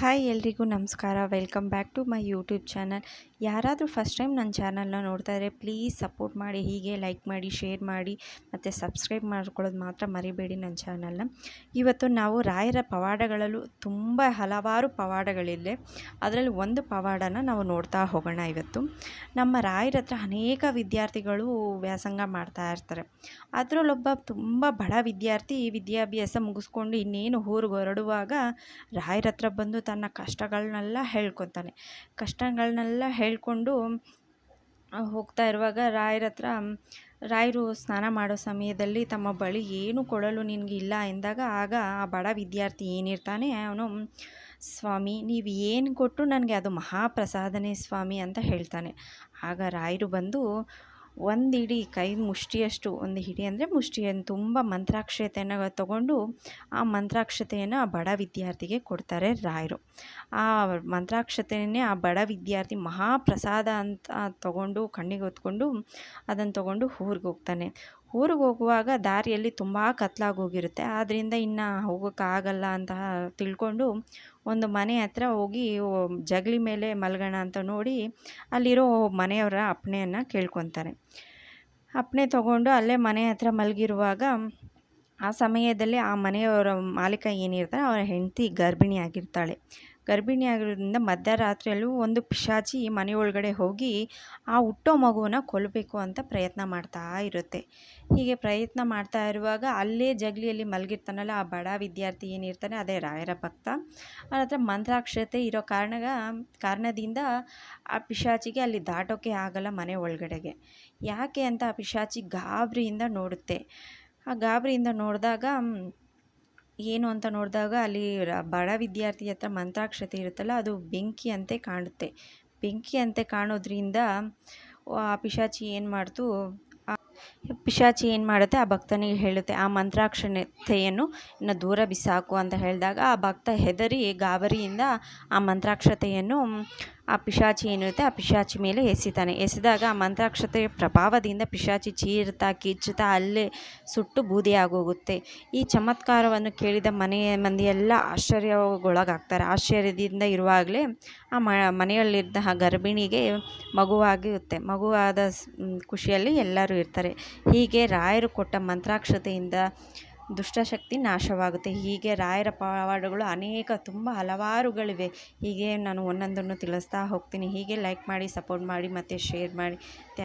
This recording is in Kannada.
ಹಾಯ್ ಎಲ್ರಿಗೂ ನಮಸ್ಕಾರ. Welcome back to my YouTube channel. ಯಾರಾದರೂ ಫಸ್ಟ್ ಟೈಮ್ ನನ್ನ ಚಾನಲ್ನ ನೋಡ್ತಾ ಇದ್ದರೆ ಪ್ಲೀಸ್ ಸಪೋರ್ಟ್ ಮಾಡಿ, ಹೀಗೆ ಲೈಕ್ ಮಾಡಿ, ಶೇರ್ ಮಾಡಿ ಮತ್ತು ಸಬ್ಸ್ಕ್ರೈಬ್ ಮಾಡ್ಕೊಳ್ಳೋದು ಮಾತ್ರ ಮರಿಬೇಡಿ ನನ್ನ ಚಾನಲ್ನ. ಇವತ್ತು ನಾವು ರಾಯರ ಪವಾಡಗಳಲ್ಲೂ ತುಂಬ ಹಲವಾರು ಪವಾಡಗಳಿದೆ. ಅದರಲ್ಲಿ ಒಂದು ಪವಾಡನ ನಾವು ನೋಡ್ತಾ ಹೋಗೋಣ. ಇವತ್ತು ನಮ್ಮ ರಾಯರ ಹತ್ರ ಅನೇಕ ವಿದ್ಯಾರ್ಥಿಗಳು ವ್ಯಾಸಂಗ ಮಾಡ್ತಾ ಇರ್ತಾರೆ. ಅದರಲ್ಲೊಬ್ಬ ತುಂಬ ಬಡ ವಿದ್ಯಾರ್ಥಿ ವಿದ್ಯಾಭ್ಯಾಸ ಮುಗಿಸ್ಕೊಂಡು ಇನ್ನೇನು ಊರಿಗೆ ಹೊರಡುವಾಗ ರಾಯರ ಹತ್ರ ಬಂದು ತನ್ನ ಕಷ್ಟಗಳನ್ನೆಲ್ಲ ಹೇಳ್ಕೊತಾನೆ. ಕಷ್ಟಗಳನ್ನೆಲ್ಲ ಹೇಳ್ಕೊಂಡು ಹೋಗ್ತಾ ಇರುವಾಗ ರಾಯರು ಸ್ನಾನ ಮಾಡೋ ಸಮಯದಲ್ಲಿ ತಮ್ಮ ಬಳಿ ಏನು ಕೊಡಲು ನಿನಗಿಲ್ಲ ಎಂದಾಗ ಆಗ ಆ ಬಡ ವಿದ್ಯಾರ್ಥಿ ಏನಿರ್ತಾನೆ ಅವನು, ಸ್ವಾಮಿ ನೀವು ಏನು ಕೊಟ್ಟರು ನನಗೆ ಅದು ಮಹಾಪ್ರಸಾದನೇ ಸ್ವಾಮಿ ಅಂತ ಹೇಳ್ತಾನೆ. ಆಗ ರಾಯರು ಬಂದು ಒಂದು ಹಿಡಿ ಕೈ ಮುಷ್ಟಿಯಷ್ಟು, ಒಂದು ಹಿಡಿ ಅಂದರೆ ಮುಷ್ಟಿಯನ್ನು ತುಂಬ ಮಂತ್ರಾಕ್ಷತೆಯನ್ನು ತಗೊಂಡು ಆ ಮಂತ್ರಾಕ್ಷತೆಯನ್ನು ಆ ಬಡ ವಿದ್ಯಾರ್ಥಿಗೆ ಕೊಡ್ತಾರೆ ರಾಯರು. ಆ ಮಂತ್ರಾಕ್ಷತೆಯನ್ನೇ ಆ ಬಡ ವಿದ್ಯಾರ್ಥಿ ಮಹಾಪ್ರಸಾದ ಅಂತ ತಗೊಂಡು ಕಣ್ಣಿಗೆ ಹೊತ್ಕೊಂಡು ಅದನ್ನು ತಗೊಂಡು ಊರಿಗೆ ಹೋಗ್ತಾನೆ. ಊರಿಗೆ ಹೋಗುವಾಗ ದಾರಿಯಲ್ಲಿ ತುಂಬ ಕತ್ಲಾಗೋಗಿರುತ್ತೆ. ಆದ್ದರಿಂದ ಇನ್ನು ಹೋಗೋಕ್ಕಾಗಲ್ಲ ಅಂತ ತಿಳ್ಕೊಂಡು ಒಂದು ಮನೆ ಹತ್ರ ಹೋಗಿ ಜಗಲಿ ಮೇಲೆ ಮಲಗೋಣ ಅಂತ ನೋಡಿ ಅಲ್ಲಿರೋ ಮನೆಯವರ ಅಪ್ಪಣೆಯನ್ನು ಕೇಳ್ಕೊತಾರೆ. ಅಪ್ಪಣೆ ತಗೊಂಡು ಅಲ್ಲೇ ಮನೆ ಹತ್ರ ಮಲಗಿರುವಾಗ ಆ ಸಮಯದಲ್ಲಿ ಆ ಮನೆಯವರ ಮಾಲೀಕ ಏನಿರ್ತಾರೆ ಅವರ ಹೆಂಡತಿ ಗರ್ಭಿಣಿಯಾಗಿರ್ತಾಳೆ. ಗರ್ಭಿಣಿಯಾಗಿರೋದ್ರಿಂದ ಮಧ್ಯರಾತ್ರಿಯಲ್ಲೂ ಒಂದು ಪಿಶಾಚಿ ಮನೆಯೊಳಗಡೆ ಹೋಗಿ ಆ ಹುಟ್ಟೋ ಮಗುವನ್ನು ಕೊಲ್ಲಬೇಕು ಅಂತ ಪ್ರಯತ್ನ ಮಾಡ್ತಾ ಇರುತ್ತೆ. ಹೀಗೆ ಪ್ರಯತ್ನ ಮಾಡ್ತಾ ಇರುವಾಗ ಅಲ್ಲೇ ಜಗಲಿಯಲ್ಲಿ ಮಲಗಿರ್ತಾನಲ್ಲ ಆ ಬಡ ವಿದ್ಯಾರ್ಥಿ ಏನಿರ್ತಾನೆ, ಅದೇ ರಾಯರ ಭಕ್ತ, ಅವನ ಹತ್ರ ಮಂತ್ರಾಕ್ಷತೆ ಇರೋ ಕಾರಣದಿಂದ ಆ ಪಿಶಾಚಿಗೆ ಅಲ್ಲಿ ದಾಟೋಕ್ಕೆ ಆಗಲ್ಲ ಮನೆ ಒಳಗಡೆಗೆ. ಯಾಕೆ ಅಂತ ಆ ಪಿಶಾಚಿ ಗಾಬರಿಯಿಂದ ನೋಡುತ್ತೆ. ಆ ಗಾಬರಿಯಿಂದ ನೋಡಿದಾಗ ಏನು ಅಂತ ನೋಡಿದಾಗ ಅಲ್ಲಿ ಬಡ ವಿದ್ಯಾರ್ಥಿ ಹತ್ರ ಮಂತ್ರಾಕ್ಷತೆ ಇರುತ್ತಲ್ಲ ಅದು ಬೆಂಕಿಯಂತೆ ಕಾಣುತ್ತೆ. ಬೆಂಕಿಯಂತೆ ಕಾಣೋದ್ರಿಂದ ಆ ಪಿಶಾಚಿ ಏನು ಮಾಡುತ್ತೆ, ಆ ಭಕ್ತನಿಗೆ ಹೇಳುತ್ತೆ ಆ ಮಂತ್ರಾಕ್ಷತೆಯನ್ನು ಇನ್ನು ದೂರ ಬಿಸಾಕು ಅಂತ ಹೇಳಿದಾಗ ಆ ಭಕ್ತ ಹೆದರಿ ಗಾಬರಿಯಿಂದ ಆ ಮಂತ್ರಾಕ್ಷತೆಯನ್ನು ಆ ಪಿಶಾಚಿ ಏನಿರುತ್ತೆ ಆ ಪಿಶಾಚಿ ಮೇಲೆ ಎಸೆದಾಗ ಆ ಮಂತ್ರಾಕ್ಷತೆಯ ಪ್ರಭಾವದಿಂದ ಪಿಶಾಚಿ ಚೀರ್ತಾ ಕಿಚ್ಚುತ್ತಾ ಅಲ್ಲೇ ಸುಟ್ಟು ಬೂದಿಯಾಗೋಗುತ್ತೆ. ಈ ಚಮತ್ಕಾರವನ್ನು ಕೇಳಿದ ಮಂದಿಯೆಲ್ಲ ಆಶ್ಚರ್ಯಗೊಳಗಾಗ್ತಾರೆ. ಆಶ್ಚರ್ಯದಿಂದ ಇರುವಾಗಲೇ ಆ ಮನೆಯಲ್ಲಿದ್ದ ಗರ್ಭಿಣಿಗೆ ಮಗುವಾಗಿರುತ್ತೆ. ಮಗುವಾದ ಖುಷಿಯಲ್ಲಿ ಎಲ್ಲರೂ ಇರ್ತಾರೆ. ಹೀಗೆ ರಾಯರು ಕೊಟ್ಟ ಮಂತ್ರಾಕ್ಷತೆಯಿಂದ ದುಷ್ಟಶಕ್ತಿ ನಾಶವಾಗುತ್ತೆ. ಹೀಗೆ ರಾಯರ ಪವಾಡಗಳು ತುಂಬ ಹಲವಾರುಗಳಿವೆ. ಹೀಗೆ ನಾನು ಒಂದೊಂದನ್ನು ತಿಳಿಸ್ತಾ ಹೋಗ್ತೀನಿ. ಹೀಗೆ ಲೈಕ್ ಮಾಡಿ, ಸಪೋರ್ಟ್ ಮಾಡಿ ಮತ್ತು ಶೇರ್ ಮಾಡಿ.